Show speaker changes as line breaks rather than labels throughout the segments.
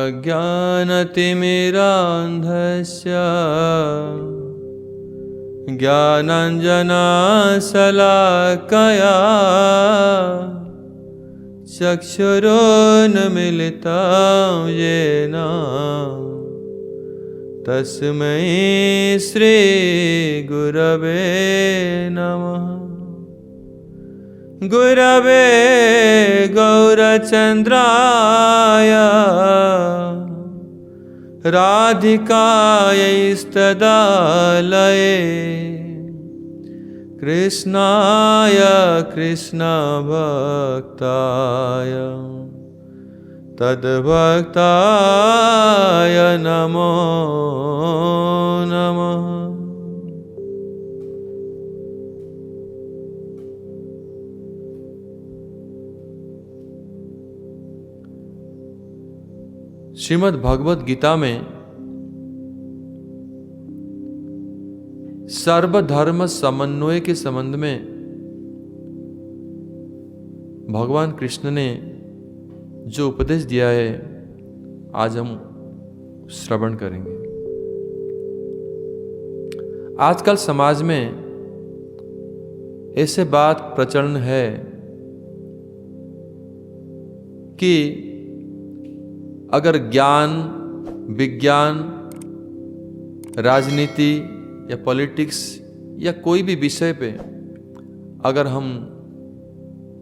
अज्ञानतिमिरान्धस्य ज्ञानाञ्जनशलाकया चक्षुरुन्मीलितं येन तस्मै श्रीगुरवे नमः। गुरवे गौरचन्द्राय राधिकायैस्तदालये कृष्णाय कृष्णभक्ताय तद्भक्ताय नमो नमः। श्रीमद् भगवत गीता में सर्वधर्म समन्वय के संबंध में भगवान कृष्ण ने जो उपदेश दिया है आज हम श्रवण करेंगे। आजकल समाज में ऐसे बात प्रचलन है कि अगर ज्ञान, विज्ञान, राजनीति या पॉलिटिक्स या कोई भी विषय पे अगर हम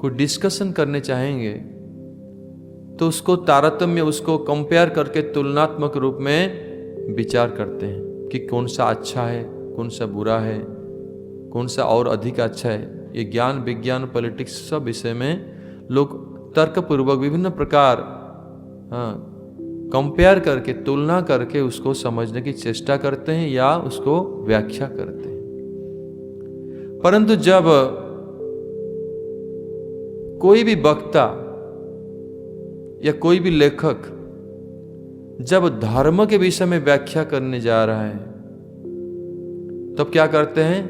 कोई डिस्कशन करने चाहेंगे तो उसको तारतम्य, उसको कंपेयर करके तुलनात्मक रूप में विचार करते हैं कि कौन सा अच्छा है, कौन सा बुरा है, कौन सा और अधिक अच्छा है। ये ज्ञान, विज्ञान, पॉलिटिक्स सब विषय में लोग तर्कपूर्वक विभिन्न प्रकार कंपेयर करके, तुलना करके उसको समझने की चेष्टा करते हैं या उसको व्याख्या करते हैं। परंतु जब कोई भी वक्ता या कोई भी लेखक जब धर्म के विषय में व्याख्या करने जा रहा है तब क्या करते हैं?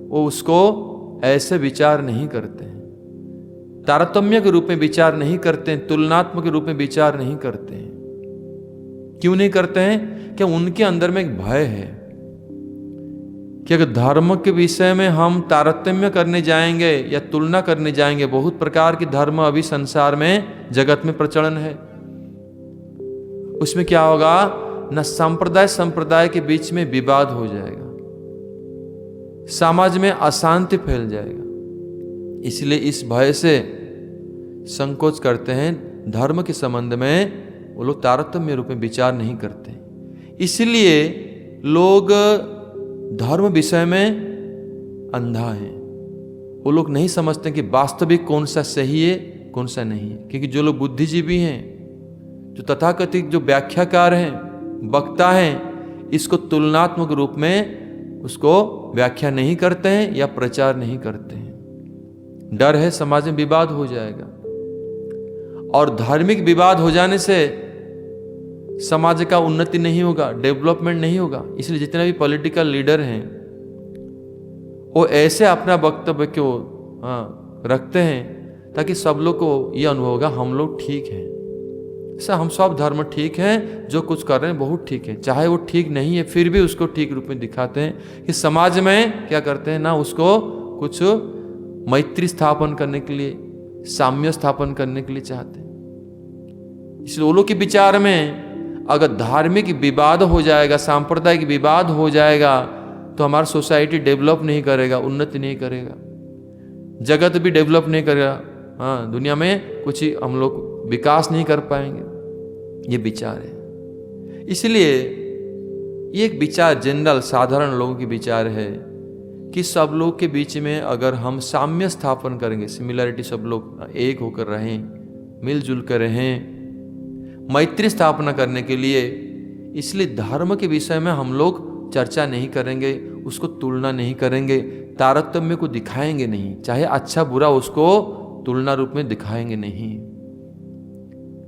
वो उसको ऐसे विचार नहीं करते हैं, तारतम्य के रूप में विचार नहीं करते हैं, तुलनात्मक के रूप में विचार नहीं करते हैं। क्यों नहीं करते हैं? क्या उनके अंदर में एक भय है कि अगर धर्म के विषय में हम तारतम्य करने जाएंगे या तुलना करने जाएंगे, बहुत प्रकार के धर्म अभी संसार में, जगत में प्रचलन है, उसमें क्या होगा न संप्रदाय संप्रदाय के बीच में विवाद हो जाएगा, समाज में अशांति फैल जाएगा। इसलिए इस भय से संकोच करते हैं, धर्म के संबंध में वो लोग तारतम्य रूप में विचार नहीं करते। इसलिए लोग धर्म विषय में अंधा है। वो लोग नहीं समझते कि वास्तविक कौन सा सही है, कौन सा नहीं है। क्योंकि जो लोग बुद्धिजीवी हैं, जो तथाकथित जो व्याख्याकार हैं, वक्ता हैं, इसको तुलनात्मक रूप में उसको व्याख्या नहीं करते हैं या प्रचार नहीं करते हैं। डर है समाज में विवाद हो जाएगा, और धार्मिक विवाद हो जाने से समाज का उन्नति नहीं होगा, डेवलपमेंट नहीं होगा। इसलिए जितने भी पॉलिटिकल लीडर हैं वो ऐसे अपना वक्तव्य को रखते हैं ताकि सब लोग को यह अनुभव होगा हम लोग ठीक हैं, ऐसा हम सब धर्म ठीक हैं, जो कुछ कर रहे हैं बहुत ठीक है। चाहे वो ठीक नहीं है फिर भी उसको ठीक रूप में दिखाते हैं कि समाज में क्या करते हैं ना, उसको कुछ मैत्री स्थापन करने के लिए, साम्य स्थापन करने के लिए चाहते हैं। इसलिए वो लोग के विचार में अगर धार्मिक विवाद हो जाएगा, सांप्रदायिक विवाद हो जाएगा तो हमारा सोसाइटी डेवलप नहीं करेगा, उन्नति नहीं करेगा, जगत भी डेवलप नहीं करेगा, दुनिया में कुछ ही हम लोग विकास नहीं कर पाएंगे। ये विचार है। इसलिए ये एक विचार जनरल साधारण लोगों की विचार है कि सब लोग के बीच में अगर हम साम्य स्थापन करेंगे, सिमिलरिटी, सब लोग एक होकर रहें, मिलजुल कर रहें, मैत्री स्थापना करने के लिए, इसलिए धर्म के विषय में हम लोग चर्चा नहीं करेंगे, उसको तुलना नहीं करेंगे, तारतम्य को दिखाएंगे नहीं, चाहे अच्छा बुरा उसको तुलना रूप में दिखाएंगे नहीं,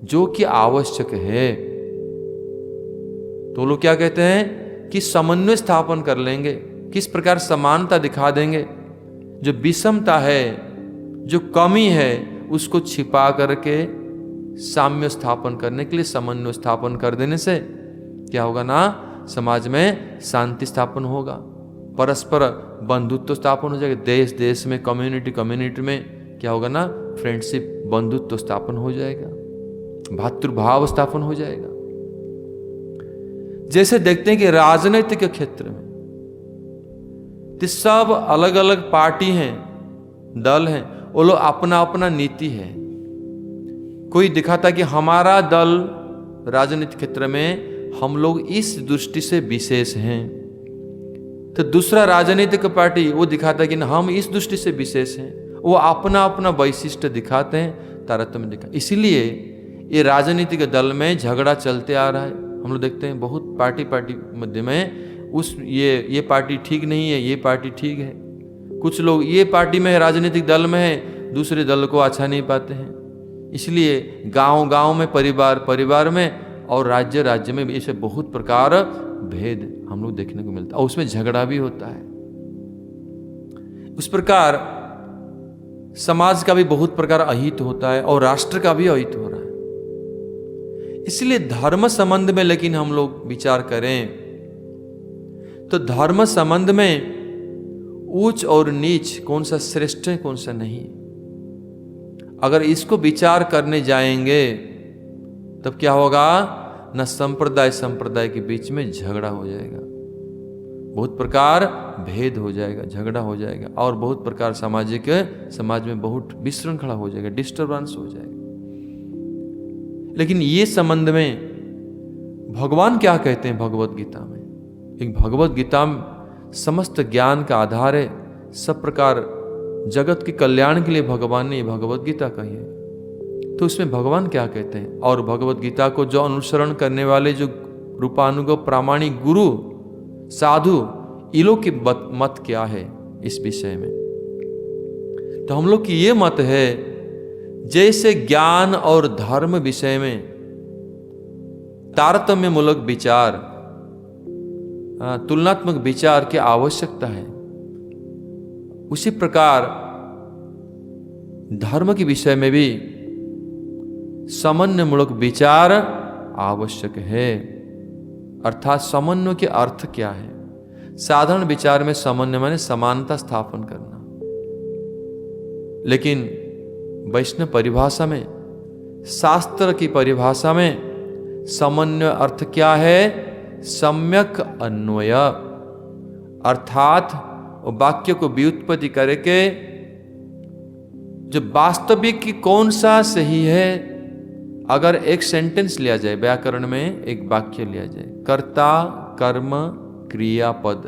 जो कि आवश्यक है। तो लोग क्या कहते हैं कि समन्वय स्थापन कर लेंगे, किस प्रकार समानता दिखा देंगे, जो विषमता है, जो कमी है, उसको छिपा करके साम्य स्थापन करने के लिए, समन्वय स्थापन कर देने से क्या होगा ना, समाज में शांति स्थापन होगा, परस्पर बंधुत्व स्थापन हो जाएगा, देश देश में, कम्युनिटी कम्युनिटी में क्या होगा ना, फ्रेंडशिप, बंधुत्व स्थापन हो जाएगा, भातृभाव स्थापन हो जाएगा। जैसे देखते हैं कि राजनीतिक क्षेत्र में तो सब अलग अलग पार्टी हैं, दल हैं, वो लोग अपना अपना नीति है। कोई दिखाता कि हमारा दल राजनीतिक क्षेत्र में हम लोग इस दृष्टि से विशेष हैं, तो दूसरा राजनीतिक पार्टी वो दिखाता कि हम इस दृष्टि से विशेष हैं, वो अपना अपना वैशिष्ट्य दिखाते हैं, तारतम्य दिखा। इसीलिए ये राजनीतिक दल में झगड़ा चलते आ रहा है। हम लोग देखते हैं बहुत पार्टी मध्य में ये पार्टी ठीक नहीं है, ये पार्टी ठीक है। कुछ लोग ये पार्टी में है, राजनीतिक दल में है, दूसरे दल को अच्छा नहीं पाते हैं। इसलिए गांव गांव में, परिवार परिवार में और राज्य राज्य में ऐसे बहुत प्रकार भेद हम लोग देखने को मिलता है, और उसमें झगड़ा भी होता है। उस प्रकार समाज का भी बहुत प्रकार अहित होता है और राष्ट्र का भी अहित हो रहा है। इसलिए धर्म संबंध में लेकिन हम लोग विचार करें तो धर्म संबंध में ऊंच और नीच, कौन सा श्रेष्ठ है कौन सा नहीं, अगर इसको विचार करने जाएंगे तब क्या होगा न, संप्रदाय के बीच में झगड़ा हो जाएगा, बहुत प्रकार भेद हो जाएगा, झगड़ा हो जाएगा, और बहुत प्रकार समाज में बहुत विशृंखला हो जाएगा, डिस्टर्बेंस हो जाएगा। लेकिन ये संबंध में भगवान क्या कहते हैं भगवत गीता में? एक भगवत गीता समस्त ज्ञान का आधार है, सब प्रकार जगत के कल्याण के लिए भगवान ने भगवत गीता कही है। तो उसमें भगवान क्या कहते हैं, और भगवत गीता को जो अनुसरण करने वाले जो रूपानुगो प्रामाणिक गुरु साधु, इन लोग की मत क्या है इस विषय में? तो हम लोग की ये मत है, जैसे ज्ञान और धर्म विषय में तारतम्य मूलक विचार, तुलनात्मक विचार की आवश्यकता है, उसी प्रकार धर्म के विषय में भी समन्वय मूलक विचार आवश्यक है। अर्थात समन्वय के अर्थ क्या है? साधारण विचार में समन्वय माने समानता स्थापन करना, लेकिन वैष्णव परिभाषा में, शास्त्र की परिभाषा में समन्वय अर्थ क्या है? सम्यक अन्वय, अर्थात वाक्य को व्युत्पत्ति करके जो वास्तविक की कौन सा सही है। अगर एक सेंटेंस लिया जाए, व्याकरण में एक वाक्य लिया जाए, कर्ता कर्म क्रियापद,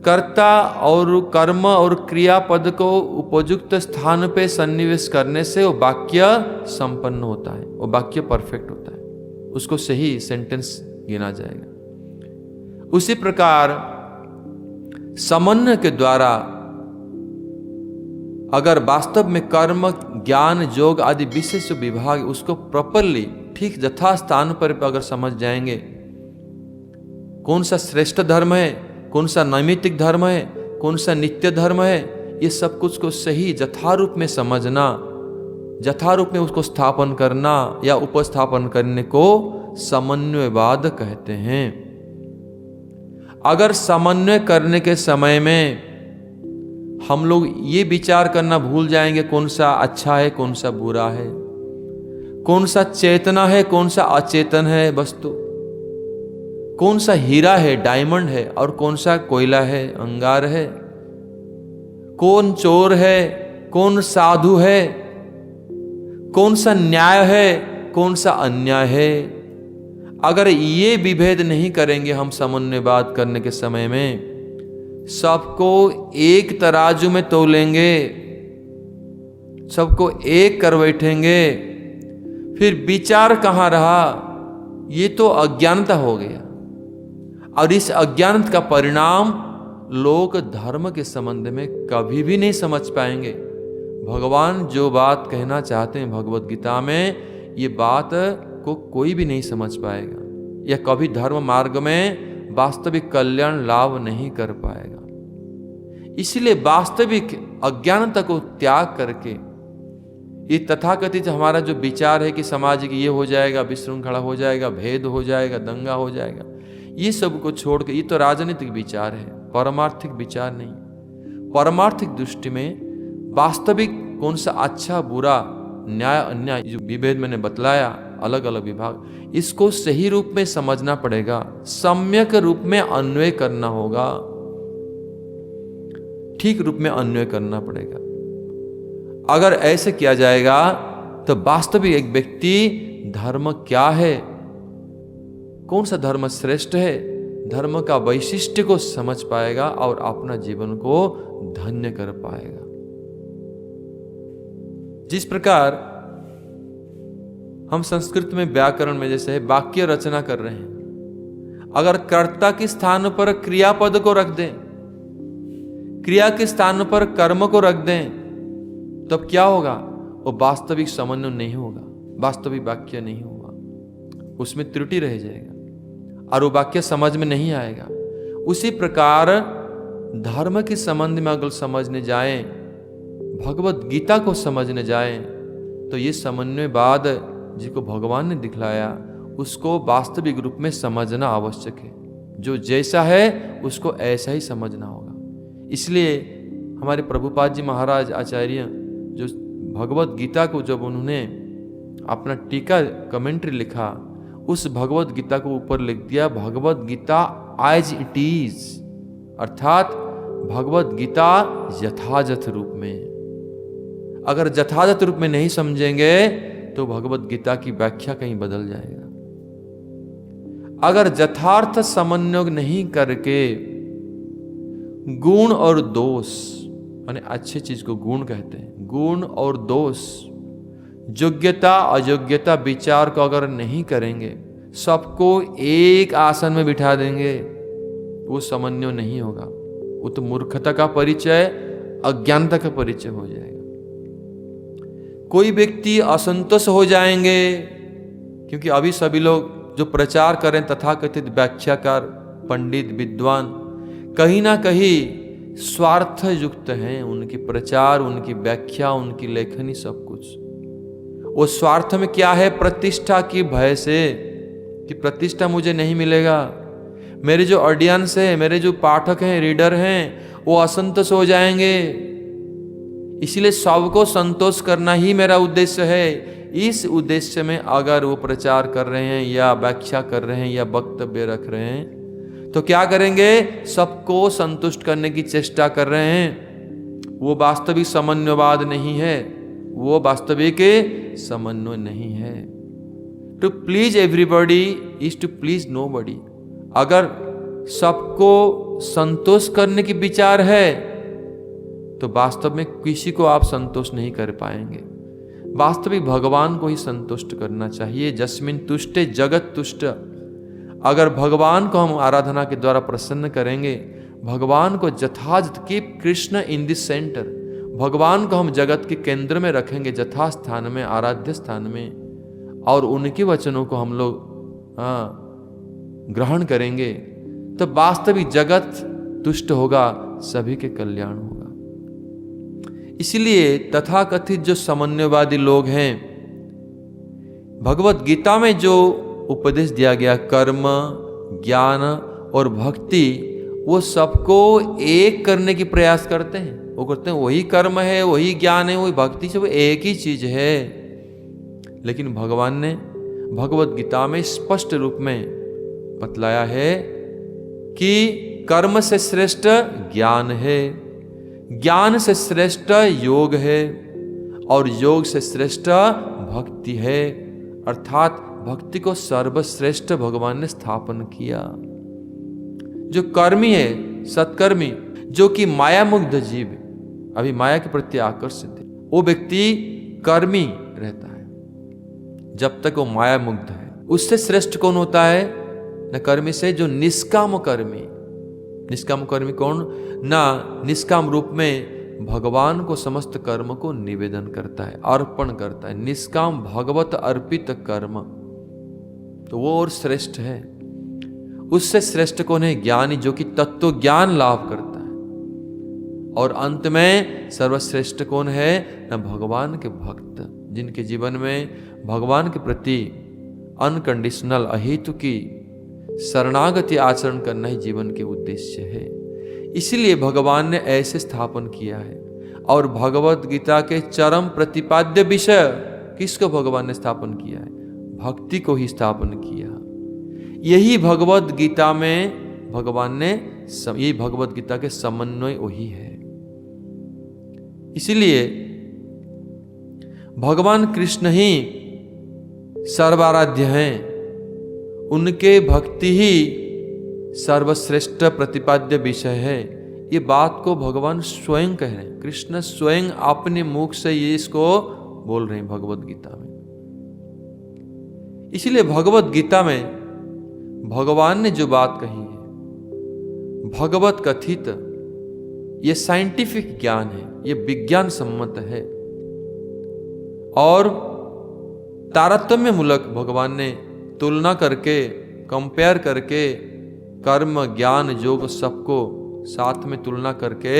कर्ता और कर्म और क्रियापद को उपयुक्त स्थान पे सन्निवेश करने से वो वाक्य संपन्न होता है, वो वाक्य परफेक्ट होता है, उसको सही सेंटेंस गिना जाएगा। उसी प्रकार समन्वय के द्वारा अगर वास्तव में कर्म ज्ञान योग आदि विशेष विभाग उसको प्रॉपरली ठीक यथा स्थान पर अगर समझ जाएंगे, कौन सा श्रेष्ठ धर्म है, कौन सा नैमित्तिक धर्म है, कौन सा नित्य धर्म है, ये सब कुछ को सही यथारूप में समझना, यथारूप में उसको स्थापन करना या उपस्थापन करने को समन्वयवाद कहते हैं। अगर समन्वय करने के समय में हम लोग ये विचार करना भूल जाएंगे कौन सा अच्छा है कौन सा बुरा है, कौन सा चेतना है कौन सा अचेतन है वस्तु, कौन सा हीरा है डायमंड है और कौन सा कोयला है अंगार है, कौन चोर है कौन साधु है, कौन सा न्याय है कौन सा अन्याय है, अगर ये विभेद नहीं करेंगे हम समन्वयवाद करने के समय में, सबको एक तराजू में तोलेंगे, सबको एक कर बैठेंगे, फिर विचार कहाँ रहा? ये तो अज्ञानता हो गया, और इस अज्ञानता का परिणाम लोग धर्म के संबंध में कभी भी नहीं समझ पाएंगे। भगवान जो बात कहना चाहते हैं भगवत गीता में, ये बात को कोई भी नहीं समझ पाएगा या कभी धर्म मार्ग में वास्तविक कल्याण लाभ नहीं कर पाएगा। इसलिए वास्तविक अज्ञानता को त्याग करके ये तथाकथित हमारा जो विचार है कि समाज की ये हो जाएगा, विशृंखला हो जाएगा, भेद हो जाएगा, दंगा हो जाएगा, ये सब को छोड़ के, ये तो राजनीतिक विचार है, परमार्थिक विचार नहीं। परमार्थिक दृष्टि में वास्तविक कौन सा अच्छा बुरा, न्याय अन्याय, जो विभेद मैंने बतलाया अलग अलग विभाग, इसको सही रूप में समझना पड़ेगा, सम्यक रूप में अन्वय करना होगा, ठीक रूप में अन्वय करना पड़ेगा। अगर ऐसे किया जाएगा तो वास्तविक एक व्यक्ति धर्म क्या है, कौन सा धर्म श्रेष्ठ है, धर्म का वैशिष्ट्य को समझ पाएगा और अपना जीवन को धन्य कर पाएगा। जिस प्रकार हम संस्कृत में व्याकरण में जैसे वाक्य रचना कर रहे हैं, अगर कर्ता के स्थान पर क्रियापद को रख दें, क्रिया के स्थान पर कर्म को रख दें, तब क्या होगा? वो वास्तविक समन्वय नहीं होगा, वास्तविक वाक्य नहीं होगा, उसमें त्रुटि रह जाएगा और वो वाक्य समझ में नहीं आएगा। उसी प्रकार धर्म के संबंध में अगर समझने जाएं, भगवत गीता को समझने जाएं, तो ये समन्वयवाद जिसको भगवान ने दिखलाया उसको वास्तविक रूप में समझना आवश्यक है। जो जैसा है उसको ऐसा ही समझना होगा। इसलिए हमारे प्रभुपाद जी महाराज आचार्य जो भगवत गीता को जब उन्होंने अपना टीका कमेंट्री लिखा, उस भगवत गीता को ऊपर लिख दिया Bhagavad Gita as it is, अर्थात भगवत गीता यथाजथ रूप में। अगर यथाजथ रूप में नहीं समझेंगे तो भगवत गीता की व्याख्या कहीं बदल जाएगा। अगर यथार्थ समन्वय नहीं करके गुण और दोष, माने अच्छी चीज को गुण कहते हैं, गुण और दोष, योग्यता अयोग्यता विचार को अगर नहीं करेंगे, सबको एक आसन में बिठा देंगे, वो समन्वय नहीं होगा। वो तो मूर्खता का परिचय, अज्ञानता का परिचय हो जाएगा। कोई व्यक्ति असंतोष हो जाएंगे, क्योंकि अभी सभी लोग जो प्रचार करें तथाकथित व्याख्याकार, पंडित, विद्वान, कहीं ना कहीं स्वार्थ युक्त हैं। उनकी प्रचार, उनकी व्याख्या, उनकी लेखनी, सब कुछ वो स्वार्थ में क्या है? प्रतिष्ठा की भय से कि प्रतिष्ठा मुझे नहीं मिलेगा, मेरे जो ऑडियंस है, मेरे जो पाठक हैं, रीडर हैं, वो असंतोष हो जाएंगे, इसलिए सबको संतोष करना ही मेरा उद्देश्य है। इस उद्देश्य में अगर वो प्रचार कर रहे हैं या व्याख्या कर रहे हैं या वक्तव्य रख रहे हैं, तो क्या करेंगे? सबको संतुष्ट करने की चेष्टा कर रहे हैं। वो वास्तविक समन्वयवाद नहीं है, वो वास्तविक समन्वय नहीं है। To please everybody is to please nobody. अगर सबको संतोष करने की विचार है तो वास्तव में किसी को आप संतोष नहीं कर पाएंगे। वास्तविक भगवान को ही संतुष्ट करना चाहिए। जस्मिन तुष्टे जगत तुष्ट। अगर भगवान को हम आराधना के द्वारा प्रसन्न करेंगे, भगवान को यथार्थ keep Krishna in this centre, भगवान को हम जगत के केंद्र में रखेंगे, यथा स्थान में, आराध्य स्थान में, और उनके वचनों को हम लोग ग्रहण करेंगे, तो वास्तविक जगत तुष्ट होगा, सभी के कल्याण होगा। इसलिए तथाकथित जो समन्वयवादी लोग हैं, भगवत गीता में जो उपदेश दिया गया कर्म, ज्ञान और भक्ति, वो सबको एक करने की प्रयास करते हैं। वो करते हैं वही कर्म है, वही ज्ञान है, वही भक्ति, सब एक ही चीज है। लेकिन भगवान ने भगवत गीता में स्पष्ट रूप में बतलाया है कि कर्म से श्रेष्ठ ज्ञान है, ज्ञान से श्रेष्ठ योग है, और योग से श्रेष्ठ भक्ति है। अर्थात भक्ति को सर्वश्रेष्ठ भगवान ने स्थापन किया। जो कर्मी है, सत्कर्मी, जो कि माया मुग्ध जीव, अभी माया के प्रति आकर्षित है, वो व्यक्ति कर्मी रहता है जब तक वो माया मुग्ध है। उससे श्रेष्ठ कौन होता है? न कर्मी से जो निष्काम कर्मी। निष्काम कर्मी कौन? ना निष्काम रूप में भगवान को समस्त कर्म को निवेदन करता है, अर्पण करता है। निष्काम भगवत अर्पित कर्म, तो वो और श्रेष्ठ है। उससे श्रेष्ठ कौन है? ज्ञानी, जो कि तत्व ज्ञान लाभ करता है। और अंत में सर्वश्रेष्ठ कौन है? न भगवान के भक्त। जिनके जीवन में भगवान के प्रति अनकंडीशनल अहेतु की शरणागति आचरण करना ही जीवन के उद्देश्य है। इसलिए भगवान ने ऐसे स्थापन किया है। और भगवत गीता के चरम प्रतिपाद्य विषय किसको भगवान ने स्थापन किया है? भक्ति को ही स्थापन किया। यही भगवत गीता में भगवान ने यही भगवत गीता के समन्वय वही है। इसलिए भगवान कृष्ण ही सर्वाराध्य हैं, उनके भक्ति ही सर्वश्रेष्ठ प्रतिपाद्य विषय है। ये बात को भगवान स्वयं कह रहे हैं। कृष्ण स्वयं अपने मुख से ये इसको बोल रहे हैं भगवत गीता में। इसलिए भगवत गीता में भगवान ने जो बात कही है, भगवत कथित, ये साइंटिफिक ज्ञान है, ये विज्ञान सम्मत है और तारतम्य मूलक भगवान ने तुलना करके, कंपेयर करके, कर्म ज्ञान योग सबको साथ में तुलना करके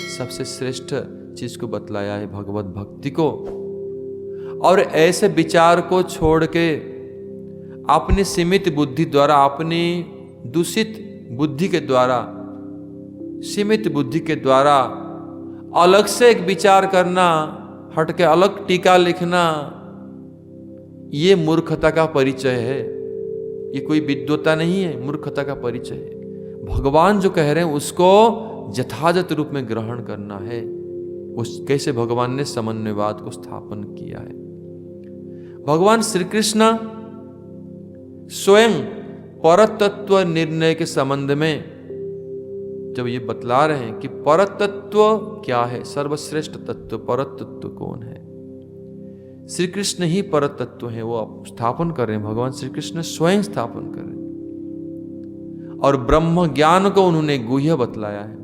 सबसे श्रेष्ठ चीज को बतलाया है, भगवत भक्ति को। और ऐसे विचार को छोड़ के अपनी सीमित बुद्धि द्वारा, अपनी दूषित बुद्धि के द्वारा, सीमित बुद्धि के द्वारा अलग से एक विचार करना, हटके अलग टीका लिखना, ये मूर्खता का परिचय है। ये कोई विद्वता नहीं है, मूर्खता का परिचय है। भगवान जो कह रहे हैं उसको यथार्थ रूप में ग्रहण करना है। उस कैसे भगवान ने समन्वयवाद को स्थापन किया है। भगवान श्री कृष्ण स्वयं परतत्व निर्णय के संबंध में जब ये बतला रहे हैं कि परतत्व क्या है, सर्वश्रेष्ठ तत्व परतत्व कौन है, श्री कृष्ण ही परतत्व है, वो स्थापन कर रहे हैं। भगवान श्री कृष्ण स्वयं स्थापन कर रहे हैं। और ब्रह्म ज्ञान को उन्होंने गुह्य बतलाया है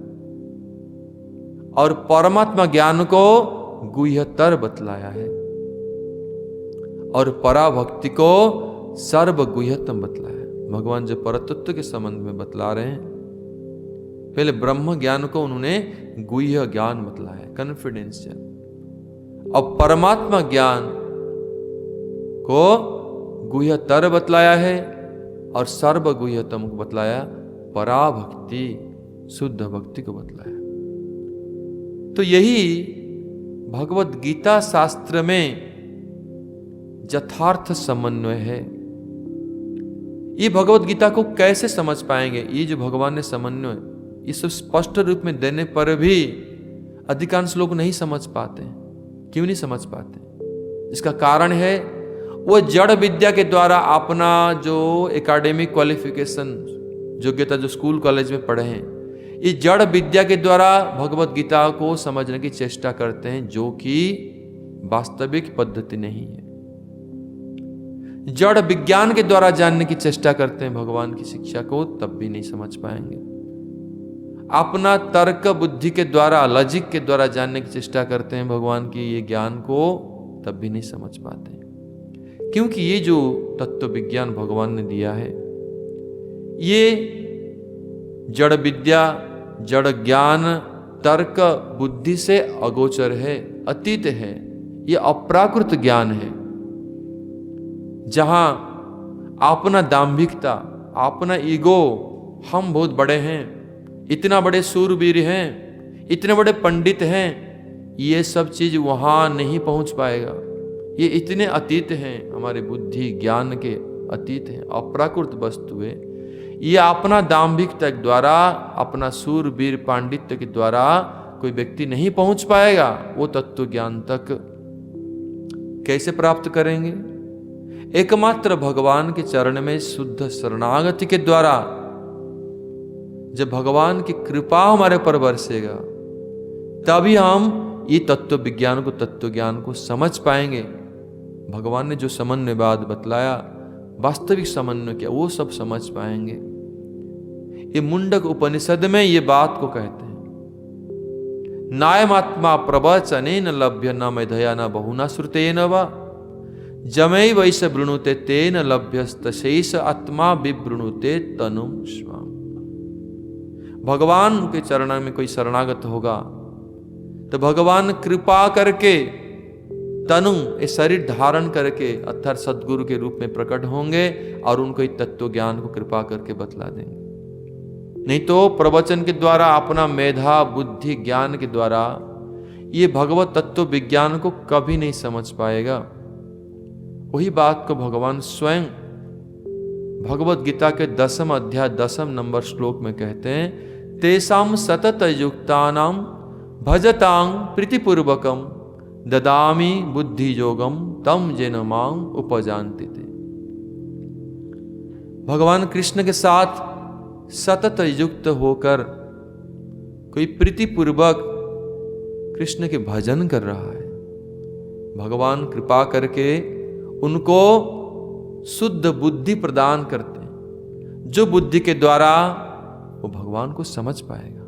और परमात्मा ज्ञान को गुह्यतर बतलाया है और पराभक्ति को सर्वगुह्यतम बतलाया है। भगवान जो परतत्व के संबंध में बतला रहे हैं, पहले ब्रह्म ज्ञान को उन्होंने गुह्य ज्ञान बतलाया, कॉन्फिडेंशियल, और परमात्मा ज्ञान को गुह्यतर बतलाया है और सर्वगुह्यतम को बतलाया, पराभक्ति शुद्ध भक्ति को बतलाया। तो यही भगवत गीता शास्त्र में यथार्थ समन्वय है। ये भगवत गीता को कैसे समझ पाएंगे? ये जो भगवान ने समन्वय इस स्पष्ट रूप में देने पर भी अधिकांश लोग नहीं समझ पाते। क्यों नहीं समझ पाते? इसका कारण है वो जड़ विद्या के द्वारा अपना जो एकेडमिक क्वालिफिकेशन, योग्यता जो स्कूल कॉलेज में पढ़े हैं, ये जड़ विद्या के द्वारा भगवत गीता को समझने की चेष्टा करते हैं, जो कि वास्तविक पद्धति नहीं है। जड़ विज्ञान के द्वारा जानने की चेष्टा करते हैं भगवान की शिक्षा को, तब भी नहीं समझ पाएंगे। अपना तर्क बुद्धि के द्वारा, लॉजिक के द्वारा जानने की चेष्टा करते हैं भगवान की ये ज्ञान को, तब भी नहीं समझ पाते। क्योंकि ये जो तत्व विज्ञान भगवान ने दिया है, ये जड़ विद्या, जड़ ज्ञान, तर्क बुद्धि से अगोचर है, अतीत है। ये अप्राकृत ज्ञान है, जहां अपना दाम्भिकता, अपना ईगो, हम बहुत बड़े हैं, इतना बड़े सूरवीर हैं, इतने बड़े पंडित हैं, ये सब चीज वहां नहीं पहुंच पाएगा। ये इतने अतीत हैं, हमारे बुद्धि ज्ञान के अतीत हैं, अप्राकृत वस्तु है। ये अपना दाम्भिकता के द्वारा, अपना सूरवीर पांडित्य के द्वारा कोई व्यक्ति नहीं पहुंच पाएगा। वो तत्व ज्ञान तक कैसे प्राप्त करेंगे? एकमात्र भगवान के चरण में शुद्ध शरणागति के द्वारा। जब भगवान की कृपा हमारे पर बरसेगा, तभी हम ये तत्व विज्ञान को, तत्व ज्ञान को समझ पाएंगे। भगवान ने जो समन्वयवाद बतलाया, वास्तविक समन्वय क्या, वो सब समझ पाएंगे। ये मुंडक उपनिषद में ये बात को कहते हैं, नायमात्मा प्रवचनेन लभ्य न मेधया न बहुना श्रुतेन वा जमै वैस वृणुते तेन लभ्यस्तशेष आत्मा विवृणुते तनुम स्वाम। भगवान के चरण में कोई शरणागत होगा तो भगवान कृपा करके तनु ये शरीर धारण करके अर्थात सदगुरु के रूप में प्रकट होंगे और उनको इस तत्व ज्ञान को कृपा करके बतला देंगे। नहीं तो प्रवचन के द्वारा, अपना मेधा बुद्धि ज्ञान के द्वारा ये भगवत तत्व विज्ञान को कभी नहीं समझ पाएगा। वही बात को भगवान स्वयं भगवत गीता के 10वें अध्याय 10वें नंबर श्लोक में कहते हैं, तेषाम सतत युक्तानाम भजतांग प्रीतिपूर्वकम ददामी बुद्धि योगम तम जेन मांग उपजानते थे। भगवान कृष्ण के साथ सतत युक्त होकर कोई प्रीतिपूर्वक कृष्ण के भजन कर रहा है, भगवान कृपा करके उनको शुद्ध बुद्धि प्रदान करते हैं, जो बुद्धि के द्वारा वो भगवान को समझ पाएगा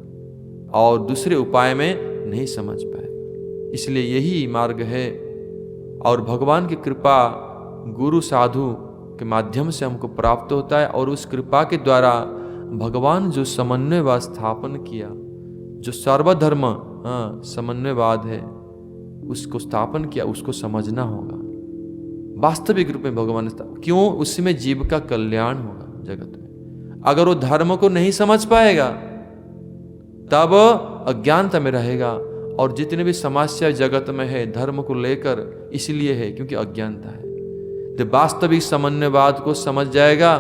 और दूसरे उपाय में नहीं समझ पाएगा। इसलिए यही मार्ग है और भगवान की कृपा गुरु साधु के माध्यम से हमको प्राप्त होता है। और उस कृपा के द्वारा भगवान जो समन्वयवाद स्थापन किया, जो सर्वधर्म समन्वयवाद है उसको स्थापन किया, उसको समझना होगा। वास्तविक रूप में भगवान ने क्यों, उसमें जीव का कल्याण होगा जगत में। अगर वो धर्म को नहीं समझ पाएगा तब अज्ञानता में रहेगा, और जितने भी समस्या जगत में है धर्म को लेकर इसलिए है क्योंकि अज्ञानता है। तो वास्तविक समन्वयवाद को समझ जाएगा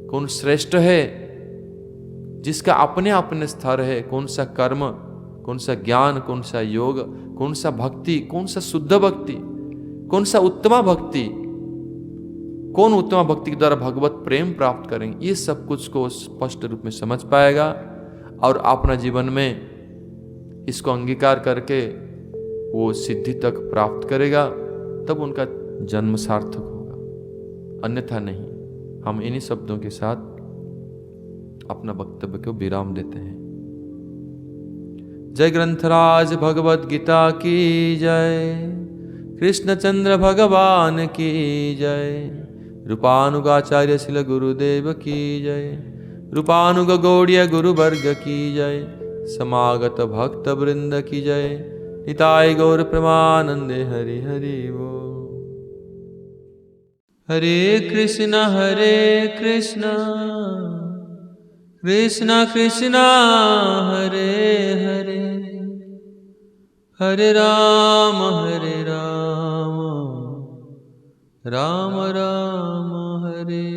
कौन श्रेष्ठ है, जिसका अपने अपने स्तर है, कौन सा कर्म, कौन सा ज्ञान, कौन सा योग, कौन सा भक्ति, कौन सा शुद्ध भक्ति, कौन सा उत्तम भक्ति, कौन उत्तम भक्ति के द्वारा भगवत प्रेम प्राप्त करेंगे, ये सब कुछ को स्पष्ट रूप में समझ पाएगा और अपना जीवन में इसको अंगीकार करके वो सिद्धि तक प्राप्त करेगा, तब उनका जन्म सार्थक होगा, अन्यथा नहीं। हम इन्हीं शब्दों के साथ अपना वक्तव्य को विराम देते हैं। जय ग्रंथराज भगवत गीता की जय, कृष्णचंद्र भगवान की जय, रूपानुगाचार्य शिल गुरुदेव की जय, रूपानुग गौड़ीय गुरु वर्ग की जय, समागत भक्त वृंद की जय, निताय गौर प्रेमानंदे हरि हरि बोल। हरे कृष्ण कृष्ण कृष्ण हरे हरे, हरे राम राम राम हरे